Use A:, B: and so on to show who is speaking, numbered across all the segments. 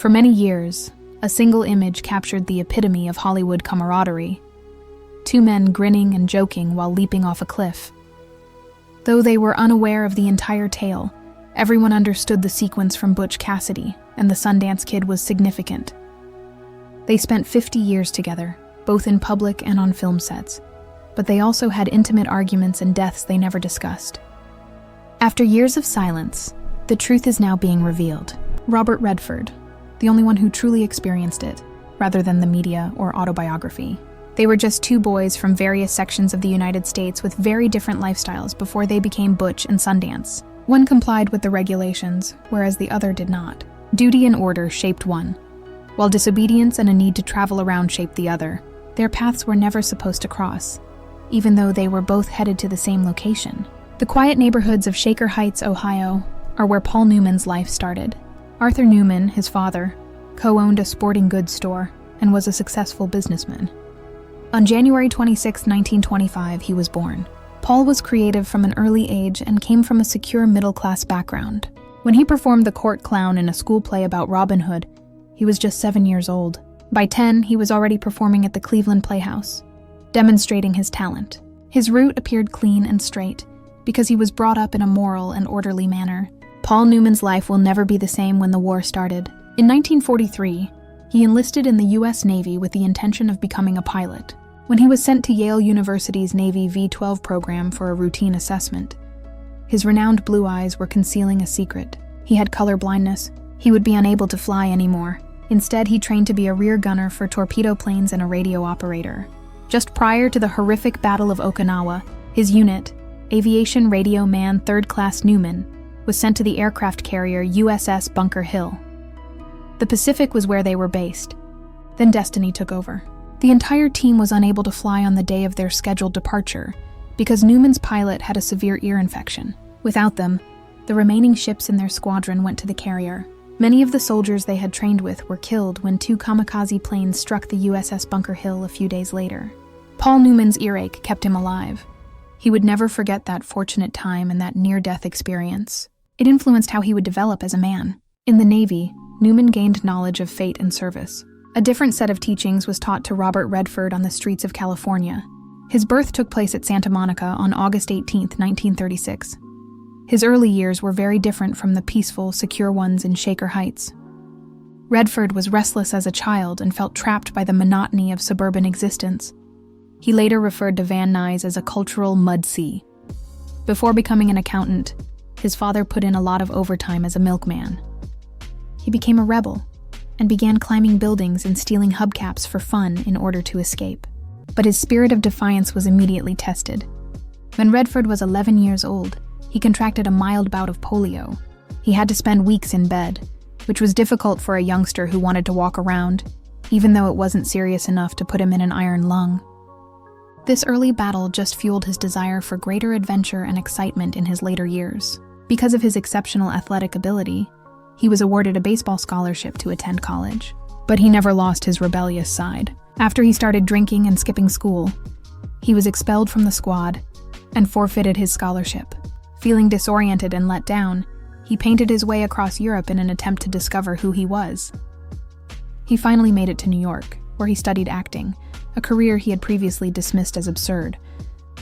A: For many years, a single image captured the epitome of Hollywood camaraderie. Two men grinning and joking while leaping off a cliff. Though they were unaware of the entire tale, everyone understood the sequence from Butch Cassidy, and the Sundance Kid was significant. They spent 50 years together, both in public and on film sets, but they also had intimate arguments and deaths they never discussed. After years of silence, the truth is now being revealed. Robert Redford, the only one who truly experienced it, rather than the media or autobiography. They were just two boys from various sections of the United States with very different lifestyles before they became Butch and Sundance. One complied with the regulations, whereas the other did not. Duty and order shaped one, while disobedience and a need to travel around shaped the other. Their paths were never supposed to cross, even though they were both headed to the same location. The quiet neighborhoods of Shaker Heights, Ohio, are where Paul Newman's life started. Arthur Newman, his father, co-owned a sporting goods store and was a successful businessman. On January 26, 1925, he was born. Paul was creative from an early age and came from a secure middle-class background. When he performed the court clown in a school play about Robin Hood, he was just 7 years old. By 10, he was already performing at the Cleveland Playhouse, demonstrating his talent. His route appeared clean and straight, because he was brought up in a moral and orderly manner. Paul Newman's life will never be the same when the war started. In 1943, he enlisted in the U.S. Navy with the intention of becoming a pilot. When he was sent to Yale University's Navy V-12 program for a routine assessment, his renowned blue eyes were concealing a secret. He had color blindness. He would be unable to fly anymore. Instead, he trained to be a rear gunner for torpedo planes and a radio operator. Just prior to the horrific Battle of Okinawa, his unit, Aviation Radio Man 3rd Class Newman, was sent to the aircraft carrier USS Bunker Hill. The Pacific was where they were based. Then destiny took over. The entire team was unable to fly on the day of their scheduled departure because Newman's pilot had a severe ear infection. Without them, the remaining ships in their squadron went to the carrier. Many of the soldiers they had trained with were killed when 2 kamikaze planes struck the USS Bunker Hill a few days later. Paul Newman's earache kept him alive. He would never forget that fortunate time and that near-death experience. It influenced how he would develop as a man. In the Navy, Newman gained knowledge of fate and service. A different set of teachings was taught to Robert Redford on the streets of California. His birth took place at Santa Monica on August 18, 1936. His early years were very different from the peaceful, secure ones in Shaker Heights. Redford was restless as a child and felt trapped by the monotony of suburban existence. He later referred to Van Nuys as a cultural mud sea. Before becoming an accountant, his father put in a lot of overtime as a milkman. He became a rebel and began climbing buildings and stealing hubcaps for fun in order to escape. But his spirit of defiance was immediately tested. When Redford was 11 years old, he contracted a mild bout of polio. He had to spend weeks in bed, which was difficult for a youngster who wanted to walk around, even though it wasn't serious enough to put him in an iron lung. This early battle just fueled his desire for greater adventure and excitement in his later years. Because of his exceptional athletic ability, he was awarded a baseball scholarship to attend college. But he never lost his rebellious side. After he started drinking and skipping school, he was expelled from the squad and forfeited his scholarship. Feeling disoriented and let down, he painted his way across Europe in an attempt to discover who he was. He finally made it to New York, where he studied acting, a career he had previously dismissed as absurd.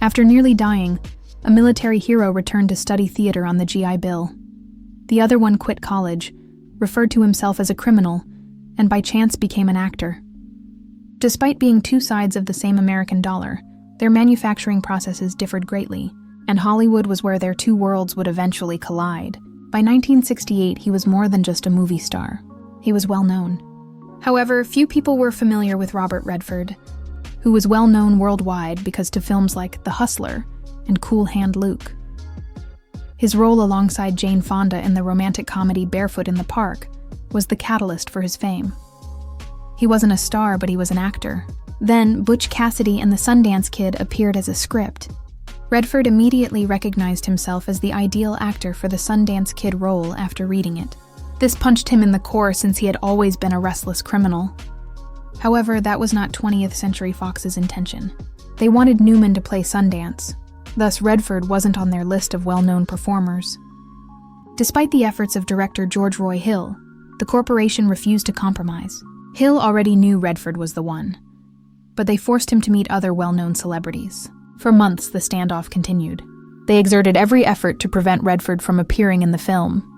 A: After nearly dying, a military hero returned to study theater on the GI Bill. The other one quit college, referred to himself as a criminal, and by chance became an actor. Despite being two sides of the same American dollar, their manufacturing processes differed greatly, and Hollywood was where their two worlds would eventually collide. By 1968, he was more than just a movie star. He was well known. However, few people were familiar with Robert Redford, who was well known worldwide because to films like The Hustler and Cool Hand Luke. His role alongside Jane Fonda in the romantic comedy Barefoot in the Park was the catalyst for his fame. He wasn't a star, but he was an actor. Then, Butch Cassidy and the Sundance Kid appeared as a script. Redford immediately recognized himself as the ideal actor for the Sundance Kid role after reading it. This punched him in the core since he had always been a restless criminal. However, that was not 20th Century Fox's intention. They wanted Newman to play Sundance. Thus, Redford wasn't on their list of well-known performers. Despite the efforts of director George Roy Hill, The corporation refused to compromise. Hill already knew Redford was the one, but they forced him to meet other well-known celebrities. For months, the standoff continued. They exerted every effort to prevent Redford from appearing in the film.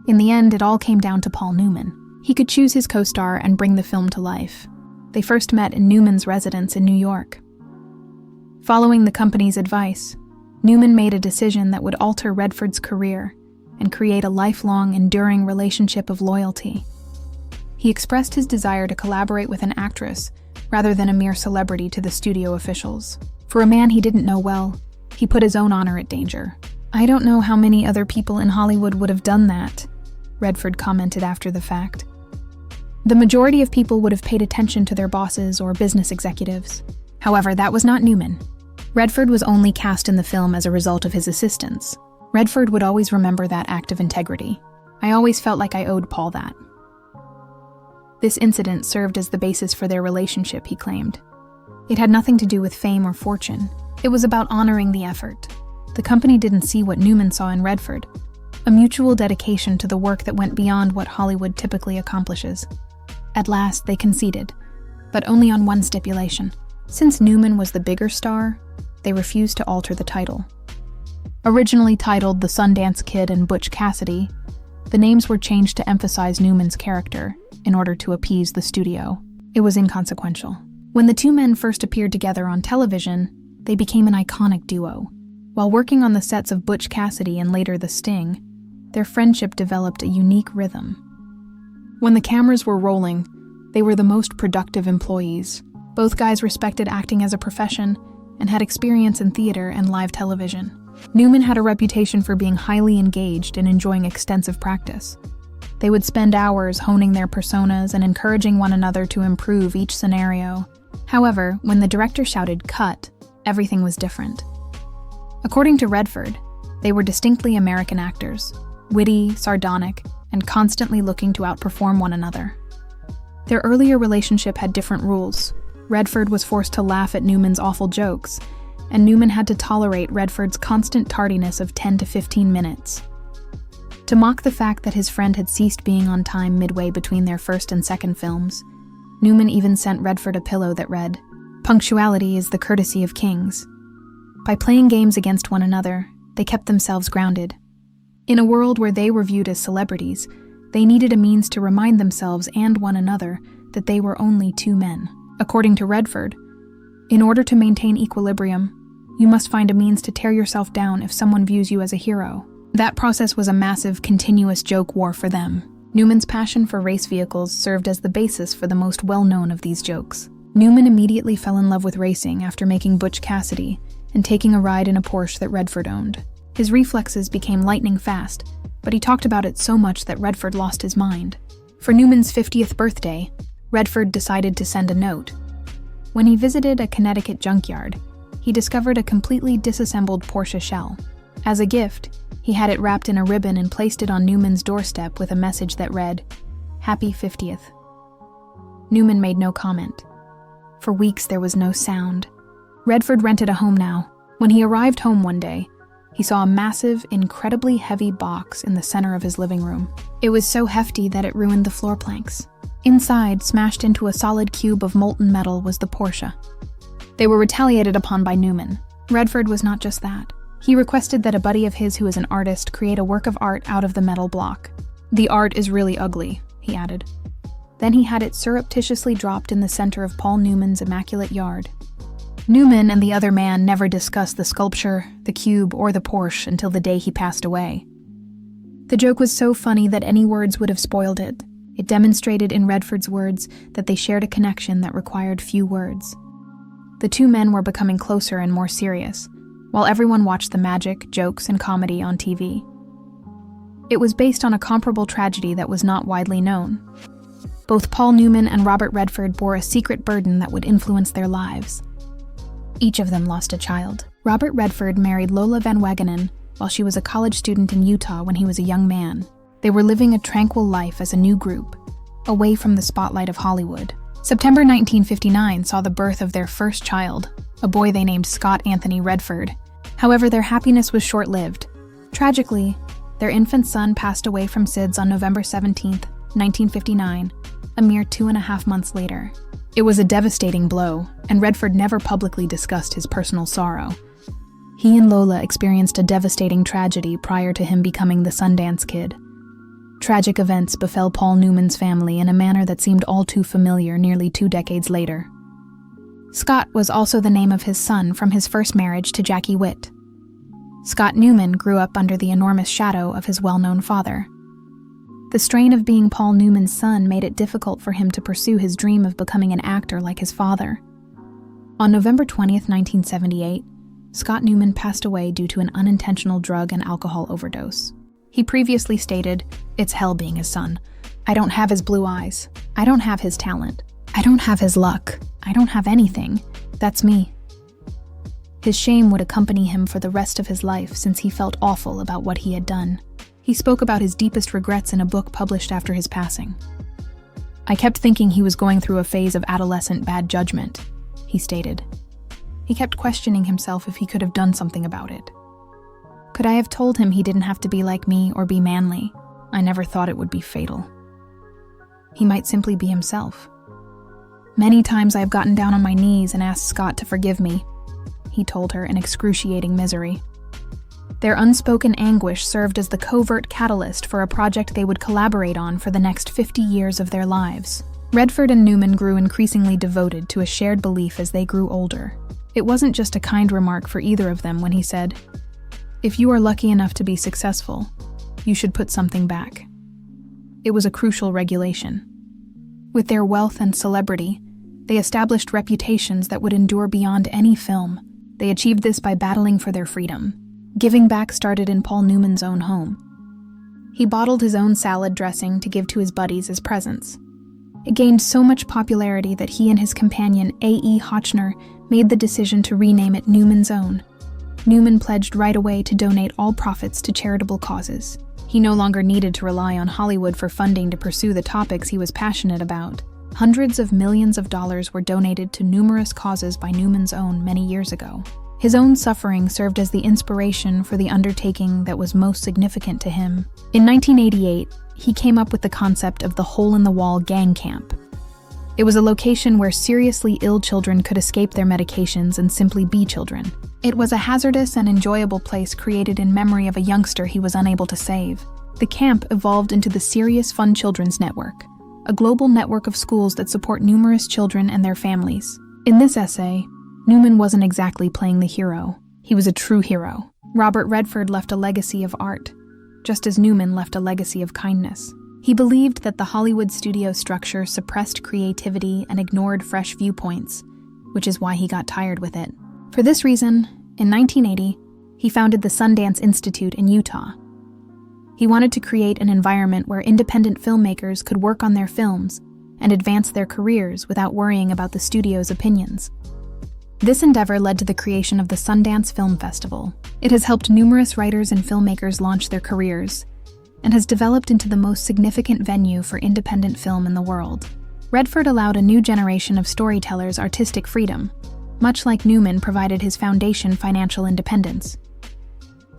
A: In the end, it all came down to Paul Newman. He could choose his co-star and bring the film to life. They first met in Newman's residence in New York. Following the company's advice, Newman made a decision that would alter Redford's career and create a lifelong, enduring relationship of loyalty. He expressed his desire to collaborate with an actress rather than a mere celebrity to the studio officials. For a man he didn't know well, he put his own honor at danger. "I don't know how many other people in Hollywood would have done that," Redford commented after the fact. The majority of people would have paid attention to their bosses or business executives. However, that was not Newman. Redford was only cast in the film as a result of his assistance. Redford would always remember that act of integrity. "I always felt like I owed Paul that." This incident served as the basis for their relationship, he claimed. It had nothing to do with fame or fortune. It was about honoring the effort. The company didn't see what Newman saw in Redford, a mutual dedication to the work that went beyond what Hollywood typically accomplishes. At last, they conceded, but only on one stipulation. Since Newman was the bigger star, they refused to alter the title. Originally titled The Sundance Kid and Butch Cassidy, the names were changed to emphasize Newman's character in order to appease the studio. It was inconsequential. When the two men first appeared together on television, they became an iconic duo. While working on the sets of Butch Cassidy and later The Sting, their friendship developed a unique rhythm. When the cameras were rolling, they were the most productive employees. Both guys respected acting as a profession and had experience in theater and live television. Newman had a reputation for being highly engaged and enjoying extensive practice. They would spend hours honing their personas and encouraging one another to improve each scenario. However, when the director shouted "cut," everything was different. According to Redford, they were distinctly American actors, witty, sardonic, and constantly looking to outperform one another. Their earlier relationship had different rules. Redford was forced to laugh at Newman's awful jokes, and Newman had to tolerate Redford's constant tardiness of 10 to 15 minutes. To mock the fact that his friend had ceased being on time midway between their first and second films, Newman even sent Redford a pillow that read, "Punctuality is the courtesy of kings." By playing games against one another, they kept themselves grounded. In a world where they were viewed as celebrities, they needed a means to remind themselves and one another that they were only two men. According to Redford, in order to maintain equilibrium, you must find a means to tear yourself down if someone views you as a hero. That process was a massive, continuous joke war for them. Newman's passion for race vehicles served as the basis for the most well-known of these jokes. Newman immediately fell in love with racing after making Butch Cassidy and taking a ride in a Porsche that Redford owned. His reflexes became lightning fast, but he talked about it so much that Redford lost his mind. For Newman's 50th birthday, Redford decided to send a note. When he visited a Connecticut junkyard, he discovered a completely disassembled Porsche shell. As a gift, he had it wrapped in a ribbon and placed it on Newman's doorstep with a message that read, "Happy 50th." Newman made no comment. For weeks there was no sound. Redford rented a home now. When he arrived home one day, he saw a massive, incredibly heavy box in the center of his living room. It was so hefty that it ruined the floor planks. Inside, smashed into a solid cube of molten metal, was the Porsche. They were retaliated upon by Newman. Redford was not just that. He requested that a buddy of his who is an artist create a work of art out of the metal block. "The art is really ugly," he added. Then he had it surreptitiously dropped in the center of Paul Newman's immaculate yard. Newman and the other man never discussed the sculpture, the cube, or the Porsche until the day he passed away. The joke was so funny that any words would have spoiled it. It demonstrated in Redford's words that they shared a connection that required few words. The two men were becoming closer and more serious, while everyone watched the magic, jokes, and comedy on TV. It was based on a comparable tragedy that was not widely known. Both Paul Newman and Robert Redford bore a secret burden that would influence their lives. Each of them lost a child. Robert Redford married Lola Van Wagenen while she was a college student in Utah when he was a young man. They were living a tranquil life as a new group, away from the spotlight of Hollywood. September 1959 saw the birth of their first child, a boy they named Scott Anthony Redford. However, their happiness was short-lived. Tragically, their infant son passed away from SIDS on November 17, 1959, a mere 2.5 months later. It was a devastating blow, and Redford never publicly discussed his personal sorrow. He and Lola experienced a devastating tragedy prior to him becoming the Sundance Kid. Tragic events befell Paul Newman's family in a manner that seemed all too familiar nearly 2 decades later. Scott was also the name of his son from his first marriage to Jackie Witt. Scott Newman grew up under the enormous shadow of his well-known father. The strain of being Paul Newman's son made it difficult for him to pursue his dream of becoming an actor like his father. On November 20th, 1978, Scott Newman passed away due to an unintentional drug and alcohol overdose. He previously stated, "It's hell being his son. I don't have his blue eyes. I don't have his talent. I don't have his luck. I don't have anything. That's me." His shame would accompany him for the rest of his life since he felt awful about what he had done. He spoke about his deepest regrets in a book published after his passing. "I kept thinking he was going through a phase of adolescent bad judgment," he stated. He kept questioning himself if he could have done something about it. "Could I have told him he didn't have to be like me or be manly? I never thought it would be fatal. He might simply be himself. Many times I have gotten down on my knees and asked Scott to forgive me," he told her in excruciating misery. Their unspoken anguish served as the covert catalyst for a project they would collaborate on for the next 50 years of their lives. Redford and Newman grew increasingly devoted to a shared belief as they grew older. It wasn't just a kind remark for either of them when he said, "If you are lucky enough to be successful, you should put something back." It was a crucial regulation. With their wealth and celebrity, they established reputations that would endure beyond any film. They achieved this by battling for their freedom. Giving back started in Paul Newman's own home. He bottled his own salad dressing to give to his buddies as presents. It gained so much popularity that he and his companion, A.E. Hotchner, made the decision to rename it Newman's Own. Newman pledged right away to donate all profits to charitable causes. He no longer needed to rely on Hollywood for funding to pursue the topics he was passionate about. Hundreds of millions of dollars were donated to numerous causes by Newman's Own many years ago. His own suffering served as the inspiration for the undertaking that was most significant to him. In 1988, he came up with the concept of the hole-in-the-wall gang camp. It was a location where seriously ill children could escape their medications and simply be children. It was a hazardous and enjoyable place created in memory of a youngster he was unable to save. The camp evolved into the Serious Fun Children's Network, a global network of schools that support numerous children and their families. In this essay, Newman wasn't exactly playing the hero. He was a true hero. Robert Redford left a legacy of art, just as Newman left a legacy of kindness. He believed that the Hollywood studio structure suppressed creativity and ignored fresh viewpoints, which is why he got tired with it. For this reason, in 1980, he founded the Sundance Institute in Utah. He wanted to create an environment where independent filmmakers could work on their films and advance their careers without worrying about the studio's opinions. This endeavor led to the creation of the Sundance Film Festival. It has helped numerous writers and filmmakers launch their careers, and has developed into the most significant venue for independent film in the world. Redford allowed a new generation of storytellers artistic freedom, much like Newman provided his foundation financial independence.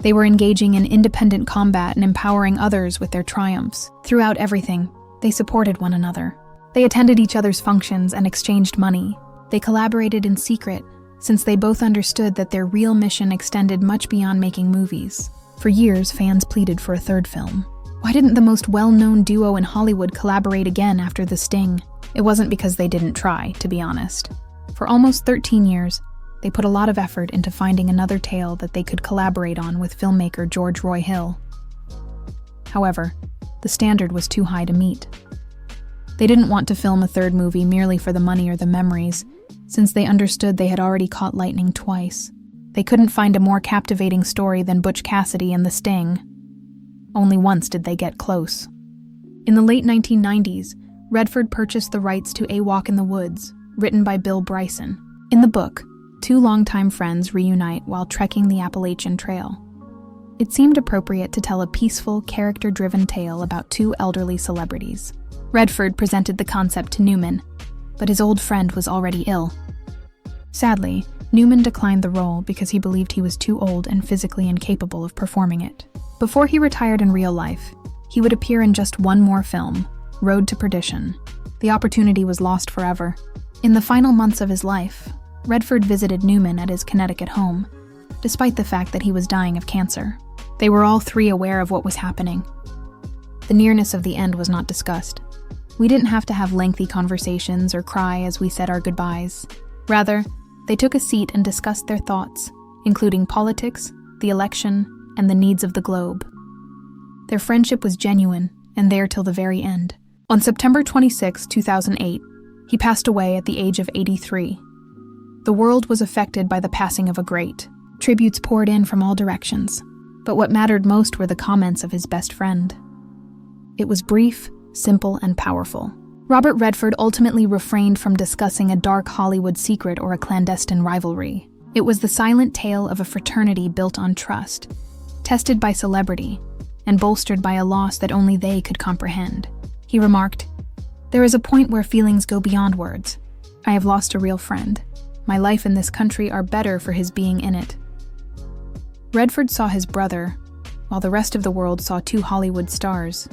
A: They were engaging in independent combat and empowering others with their triumphs. Throughout everything, they supported one another. They attended each other's functions and exchanged money. They collaborated in secret, since they both understood that their real mission extended much beyond making movies. For years, fans pleaded for a third film. Why didn't the most well-known duo in Hollywood collaborate again after The Sting? It wasn't because they didn't try, to be honest. For almost 13 years, they put a lot of effort into finding another tale that they could collaborate on with filmmaker George Roy Hill. However, the standard was too high to meet. They didn't want to film a third movie merely for the money or the memories, since they understood they had already caught lightning twice. They couldn't find a more captivating story than Butch Cassidy and The Sting. Only once did they get close. In the late 1990s, Redford purchased the rights to A Walk in the Woods, written by Bill Bryson. In the book, two longtime friends reunite while trekking the Appalachian Trail. It seemed appropriate to tell a peaceful, character-driven tale about two elderly celebrities. Redford presented the concept to Newman, but his old friend was already ill. Sadly, Newman declined the role because he believed he was too old and physically incapable of performing it. Before he retired in real life, he would appear in just one more film, road to perdition. The opportunity was lost forever. In the final months of his life, Redford visited Newman at his Connecticut home, despite the fact that he was dying of cancer. They were all three aware of what was happening. The nearness of the end was not discussed. We didn't have to have lengthy conversations or cry as we said our goodbyes. Rather, they took a seat and discussed their thoughts, including politics, the election, and the needs of the globe. Their friendship was genuine and there till the very end. On September 26, 2008, he passed away at the age of 83. The world was affected by the passing of a great. Tributes poured in from all directions, but what mattered most were the comments of his best friend. It was brief, simple, and powerful. Robert Redford ultimately refrained from discussing a dark Hollywood secret or a clandestine rivalry. It was the silent tale of a fraternity built on trust, tested by celebrity, and bolstered by a loss that only they could comprehend. He remarked, "There is a point where feelings go beyond words. I have lost a real friend. My life and this country are better for his being in it." Redford saw his brother, while the rest of the world saw two Hollywood stars.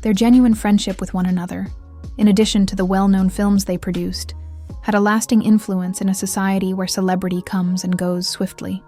A: Their genuine friendship with one another, in addition to the well-known films they produced, had a lasting influence in a society where celebrity comes and goes swiftly.